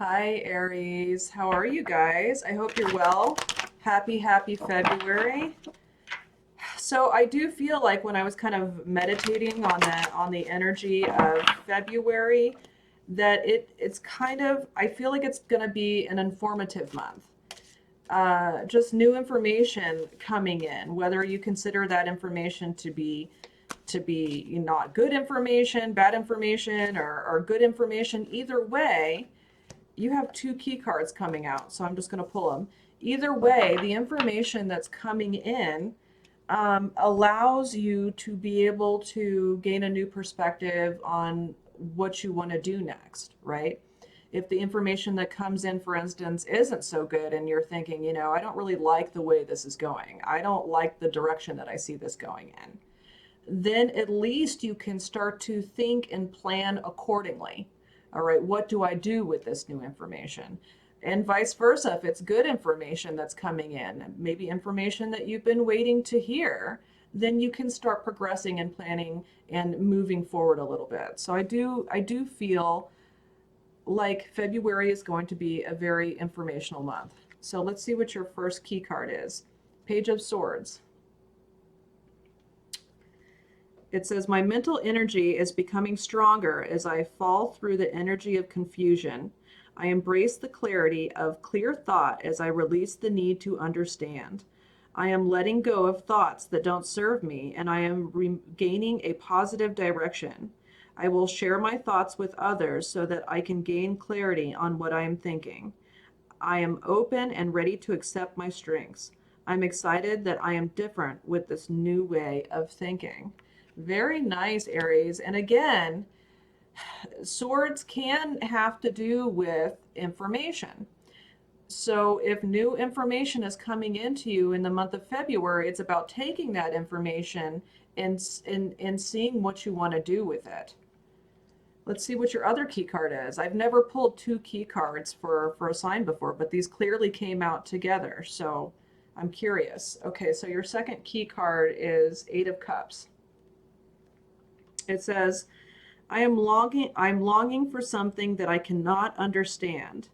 Hi, Aries. How are you guys? I hope you're well. Happy February. So I do feel like when I was kind of meditating on the energy of February, that it's kind of I feel like it's going to be an informative month. Just new information coming in, whether you consider that information to be not good information, bad information, or good information. Either way, you have two key cards coming out, so I'm just going to pull them. Either way, the information that's coming in allows you to be able to gain a new perspective on what you want to do next, right? If the information that comes in, for instance, isn't so good and you're thinking, I don't really like the way this is going, I don't like the direction that I see this going in, then at least you can start to think and plan accordingly. All right, what do I do with this new information? And vice versa, if it's good information that's coming in, maybe information that you've been waiting to hear, then you can start progressing and planning and moving forward a little bit. So I do feel like February is going to be a very informational month. So let's see what your first key card is. Page of Swords. It says, my mental energy is becoming stronger as I fall through the energy of confusion. I embrace the clarity of clear thought as I release the need to understand. I am letting go of thoughts that don't serve me, and I am regaining a positive direction. I will share my thoughts with others so that I can gain clarity on what I am thinking. I am open and ready to accept my strengths. I'm excited that I am different with this new way of thinking. Very nice, Aries. And again, swords can have to do with information. So if new information is coming into you in the month of February, it's about taking that information and seeing what you want to do with it. Let's see what your other key card is. I've never pulled two key cards for a sign before, but these clearly came out together. So I'm curious. Okay, so your second key card is Eight of Cups. It says, I'm longing for something that I cannot understand.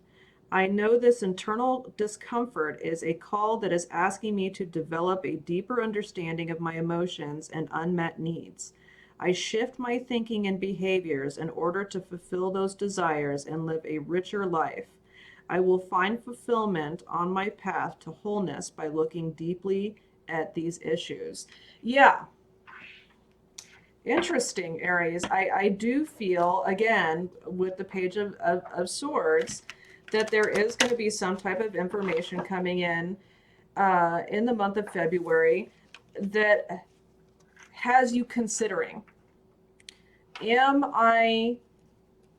I know this internal discomfort is a call that is asking me to develop a deeper understanding of my emotions and unmet needs. I shift my thinking and behaviors in order to fulfill those desires and live a richer life. I will find fulfillment on my path to wholeness by looking deeply at these issues. Yeah, interesting, Aries. I do feel, again, with the Page of Swords, that there is going to be some type of information coming in the month of February that has you considering, am I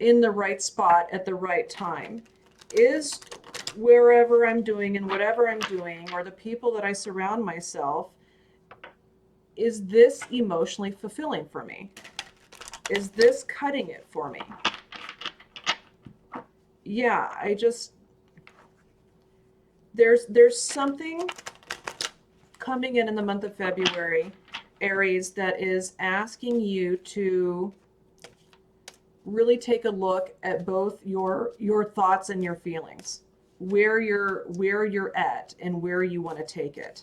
in the right spot at the right time? Is wherever I'm doing and whatever I'm doing, or the people that I surround myself, is this emotionally fulfilling for me? Is this cutting it for me? Yeah, there's something coming in the month of February, Aries, that is asking you to really take a look at both your thoughts and your feelings, where you're at and where you want to take it.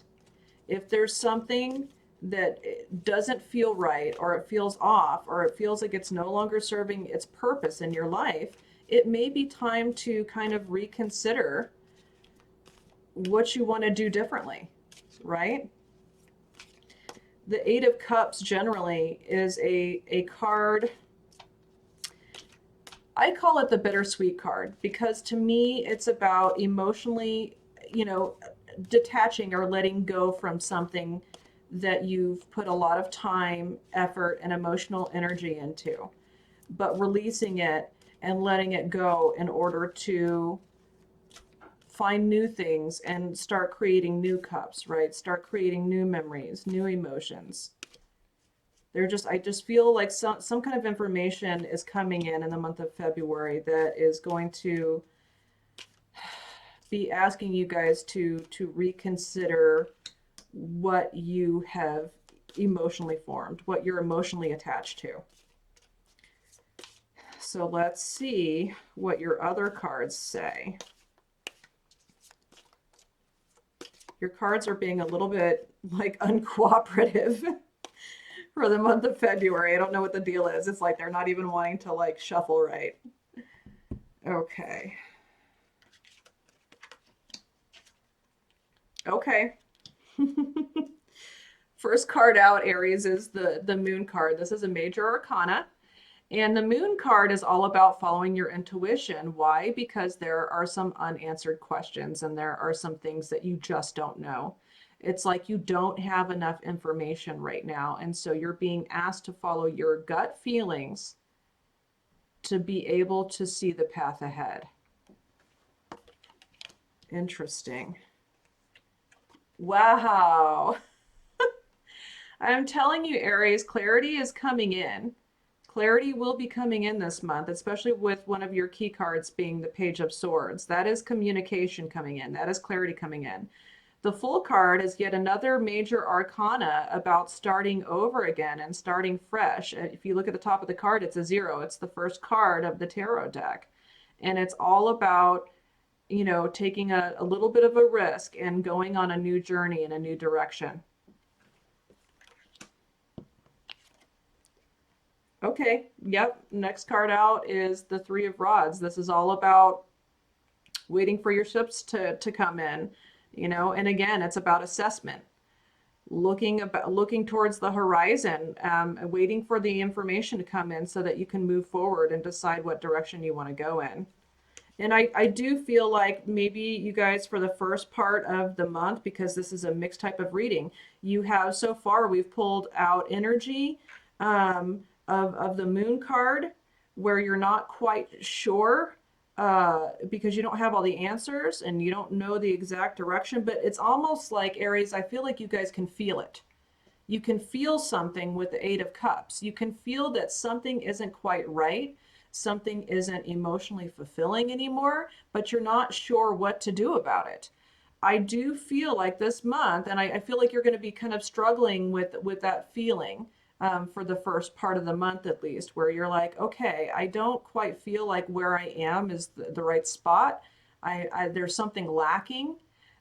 If there's something that doesn't feel right, or it feels off, or it feels like it's no longer serving its purpose in your life, it may be time to kind of reconsider what you want to do differently, right? The Eight of Cups generally is a card. I call it the bittersweet card because to me it's about emotionally, detaching or letting go from something that you've put a lot of time, effort, and emotional energy into, but releasing it and letting it go in order to find new things and start creating new cups, right? Start creating new memories, new emotions. I just feel like some kind of information is coming in the month of February that is going to be asking you guys to reconsider what you have emotionally formed, what you're emotionally attached to. So let's see what your other cards say. Your cards are being a little bit like uncooperative for the month of February. I don't know what the deal is. It's like they're not even wanting to like shuffle right. Okay. Okay. First card out, Aries, is the Moon card. This is a major arcana. And the Moon card is all about following your intuition. Why? Because there are some unanswered questions and there are some things that you just don't know. It's like you don't have enough information right now. And so you're being asked to follow your gut feelings to be able to see the path ahead. Interesting. Wow. I'm telling you, Aries, clarity is coming in. Clarity will be coming in this month, especially with one of your key cards being the Page of Swords. That is communication coming in. That is clarity coming in. The Full card is yet another major arcana about starting over again and starting fresh. If you look at the top of the card, it's a 0. It's the first card of the tarot deck. And it's all about, taking a little bit of a risk and going on a new journey in a new direction. Okay, yep. Next card out is the Three of Rods. This is all about waiting for your ships to come in, and again, it's about assessment. Looking towards the horizon, waiting for the information to come in so that you can move forward and decide what direction you want to go in. And I do feel like maybe you guys, for the first part of the month, because this is a mixed type of reading, you have so far, we've pulled out energy of the Moon card where you're not quite sure because you don't have all the answers and you don't know the exact direction. But it's almost like, Aries, I feel like you guys can feel it. You can feel something with the Eight of Cups. You can feel that something isn't quite right. Something isn't emotionally fulfilling anymore, but you're not sure what to do about it. I do feel like this month, and I feel like you're going to be kind of struggling with that feeling for the first part of the month at least, where you're like, okay, I don't quite feel like where I am is the right spot. There's something lacking,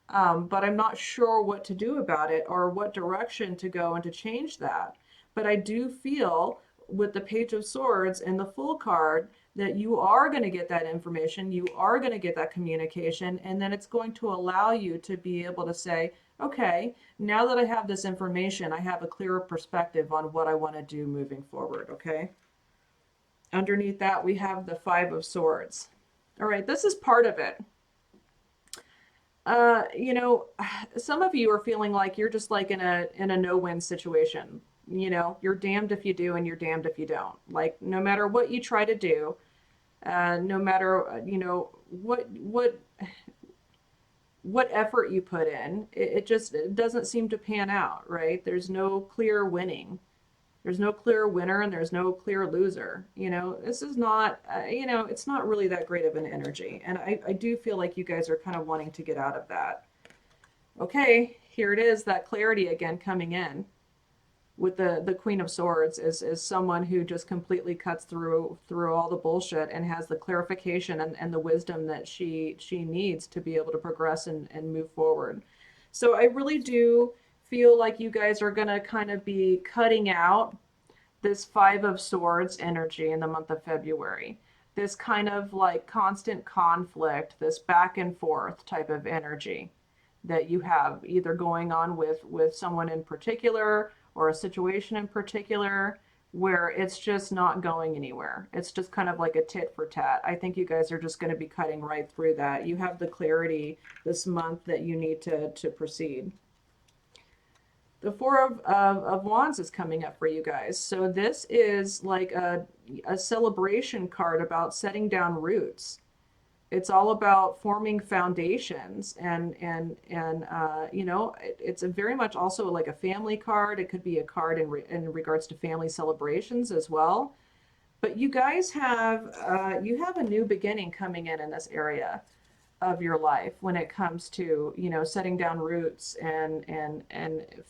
but I'm not sure what to do about it or what direction to go and to change that. But I do feel with the Page of Swords and the Full card that you are going to get that information, you are going to get that communication, and then it's going to allow you to be able to say, okay, now that I have this information, I have a clearer perspective on what I want to do moving forward, okay? Underneath that, we have the Five of Swords. All right, this is part of it. You know, some of you are feeling like you're just like in a no-win situation. You're damned if you do and you're damned if you don't. Like no matter what you try to do, no matter what effort you put in, it doesn't seem to pan out, right? There's no clear winning. There's no clear winner and there's no clear loser. This is not, it's not really that great of an energy. And I do feel like you guys are kind of wanting to get out of that. Okay, here it is, that clarity again coming in with the Queen of Swords is someone who just completely cuts through all the bullshit and has the clarification and the wisdom that she needs to be able to progress and move forward. So I really do feel like you guys are going to kind of be cutting out this Five of Swords energy in the month of February. This kind of like constant conflict, this back and forth type of energy that you have either going on with someone in particular or a situation in particular where it's just not going anywhere. It's just kind of like a tit for tat. I think you guys are just going to be cutting right through that. You have the clarity this month that you need to proceed. The Four of Wands is coming up for you guys. So this is like a celebration card about setting down roots. It's all about forming foundations and it's a very much also like a family card. It could be a card in regards to family celebrations as well. But you guys have a new beginning coming in this area of your life when it comes to setting down roots and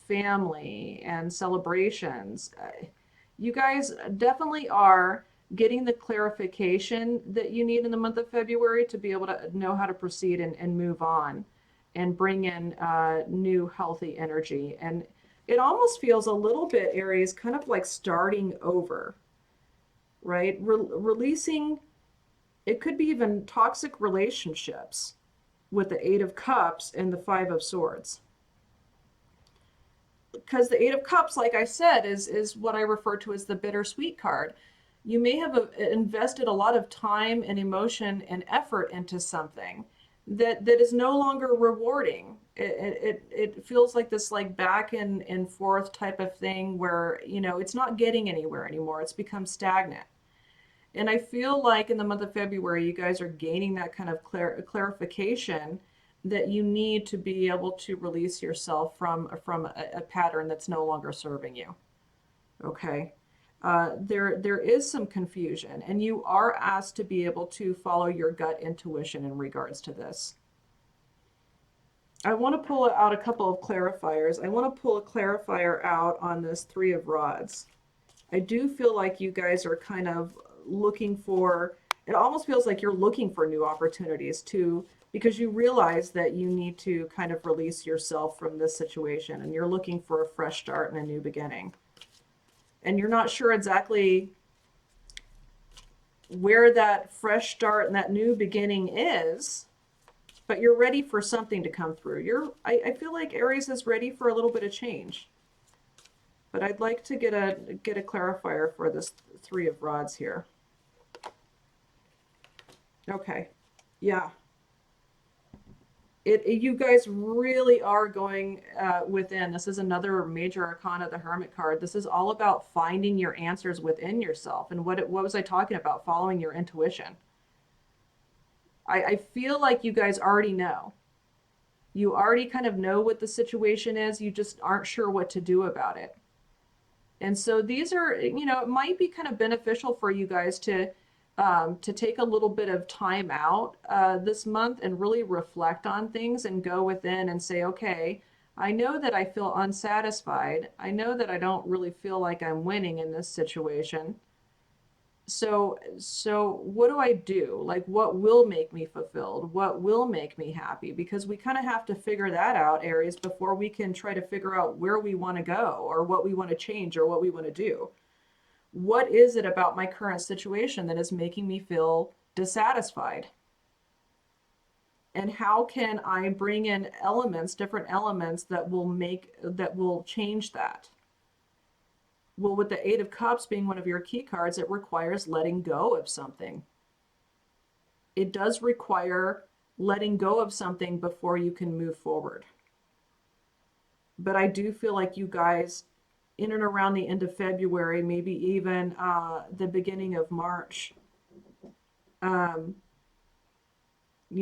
family and celebrations. You guys definitely are getting the clarification that you need in the month of February to be able to know how to proceed and move on and bring in new healthy energy. And it almost feels a little bit, Aries, kind of like starting over, right? Releasing, it could be even toxic relationships with the Eight of Cups and the Five of Swords. Because the Eight of Cups, like I said, is what I refer to as the bittersweet card. You may have invested a lot of time and emotion and effort into something that is no longer rewarding. It feels like this like back and forth type of thing where, you know, it's not getting anywhere anymore. It's become stagnant. And I feel like in the month of February, you guys are gaining that kind of clarification that you need to be able to release yourself from a pattern that's no longer serving you. Okay. There is some confusion, and you are asked to be able to follow your gut intuition in regards to this. I want to pull out a couple of clarifiers. I want to pull a clarifier out on this Three of Rods. I do feel like you guys are kind of looking for, it almost feels like you're looking for new opportunities too, because you realize that you need to kind of release yourself from this situation and you're looking for a fresh start and a new beginning. And you're not sure exactly where that fresh start and that new beginning is, but you're ready for something to come through. I feel like Aries is ready for a little bit of change. But I'd like to get a clarifier for this Three of Rods here. Okay. Yeah. You guys really are going within. This is another major arcana, the Hermit card. This is all about finding your answers within yourself. And what was I talking about? Following your intuition. I feel like you guys already know. You already kind of know what the situation is. You just aren't sure what to do about it. And so these are, you know, it might be kind of beneficial for you guys to take a little bit of time out this month and really reflect on things and go within and say, okay, I know that I feel unsatisfied. I know that I don't really feel like I'm winning in this situation. So what do I do? Like, what will make me fulfilled? What will make me happy? Because we kind of have to figure that out, Aries, before we can try to figure out where we want to go or what we want to change or what we want to do. What is it about my current situation that is making me feel dissatisfied? And how can I bring in elements, different elements that will change that? Well, with the Eight of Cups being one of your key cards, it requires letting go of something. It does require letting go of something before you can move forward. But I do feel like you guys, in and around the end of February, maybe even the beginning of March, you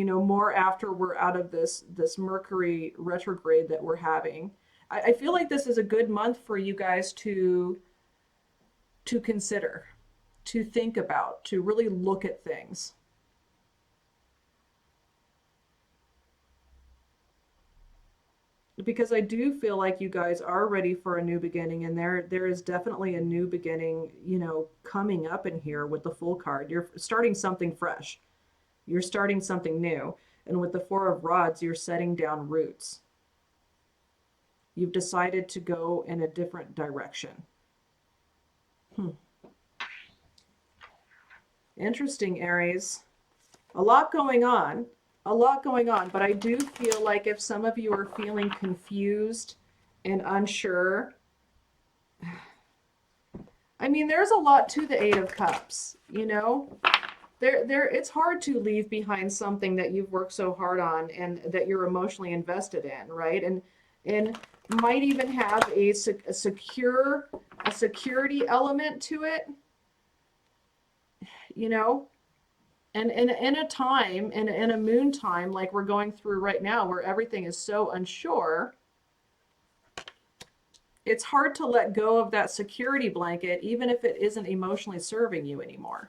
know, more after we're out of this Mercury retrograde that we're having. I feel like this is a good month for you guys to consider, to think about, to really look at things. Because I do feel like you guys are ready for a new beginning, and there is definitely a new beginning, you know, coming up in here with the Fool card. You're starting something fresh. You're starting something new. And with the Four of Rods, you're setting down roots. You've decided to go in a different direction. Interesting, Aries. A lot going on. A lot going on, but I do feel like if some of you are feeling confused and unsure, I mean, there's a lot to the Eight of Cups, you know? It's hard to leave behind something that you've worked so hard on and that you're emotionally invested in, right? And might even have a security element to it, you know? And in a time, in a moon time like we're going through right now, where everything is so unsure, it's hard to let go of that security blanket, even if it isn't emotionally serving you anymore.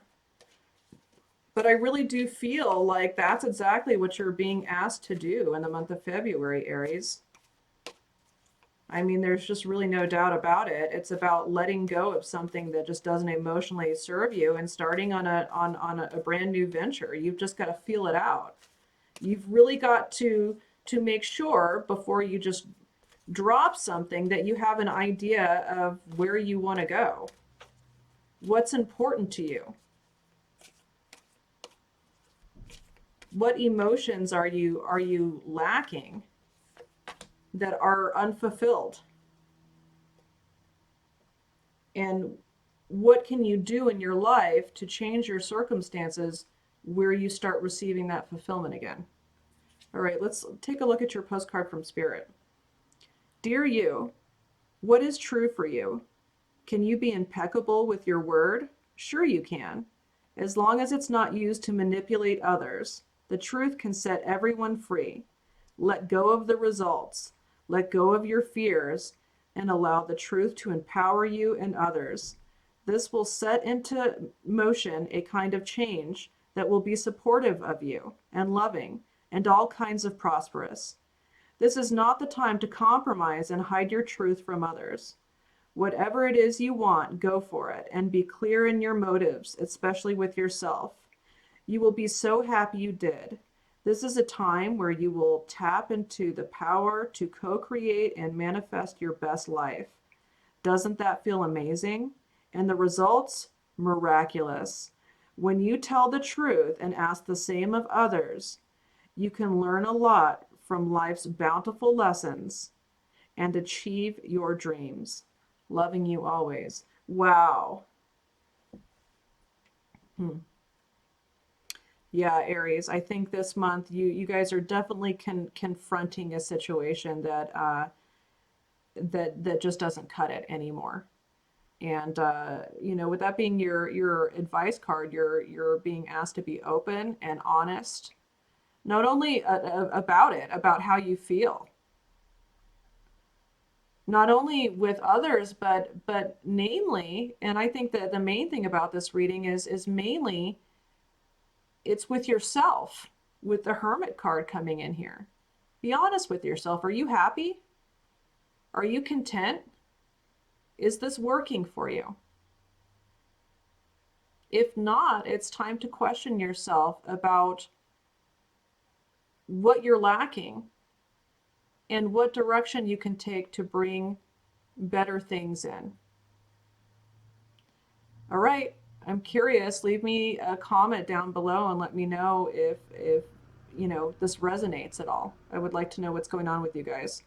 But I really do feel like that's exactly what you're being asked to do in the month of February, Aries. I mean, there's just really no doubt about it. It's about letting go of something that just doesn't emotionally serve you and starting on a brand new venture. You've just got to feel it out. You've really got to make sure before you just drop something that you have an idea of where you want to go. What's important to you? What emotions are you lacking that are unfulfilled? And what can you do in your life to change your circumstances where you start receiving that fulfillment again? All right, let's take a look at your postcard from Spirit. Dear you, what is true for you? Can you be impeccable with your word? Sure, you can. As long as it's not used to manipulate others, the truth can set everyone free. Let go of the results, let go of your fears, and allow the truth to empower you and others. This will set into motion a kind of change that will be supportive of you and loving and all kinds of prosperous. This is not the time to compromise and hide your truth from others. Whatever it is you want, go for it and be clear in your motives, especially with yourself. You will be so happy you did. This is a time where you will tap into the power to co create and manifest your best life. Doesn't that feel amazing? And the results? Miraculous. When you tell the truth and ask the same of others, you can learn a lot from life's bountiful lessons and achieve your dreams. Loving you always. Wow. Hmm. Yeah, Aries. I think this month you guys are definitely confronting a situation that just doesn't cut it anymore. And with that being your advice card, you're being asked to be open and honest, not only about how you feel, not only with others, but namely, and I think that the main thing about this reading is mainly it's with yourself, with the Hermit card coming in here. Be honest with yourself. Are you happy? Are you content? Is this working for you? If not, it's time to question yourself about what you're lacking and what direction you can take to bring better things in. All right, I'm curious. Leave me a comment down below and let me know if this resonates at all. I would like to know what's going on with you guys.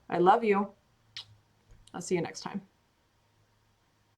I love you. I'll see you next time.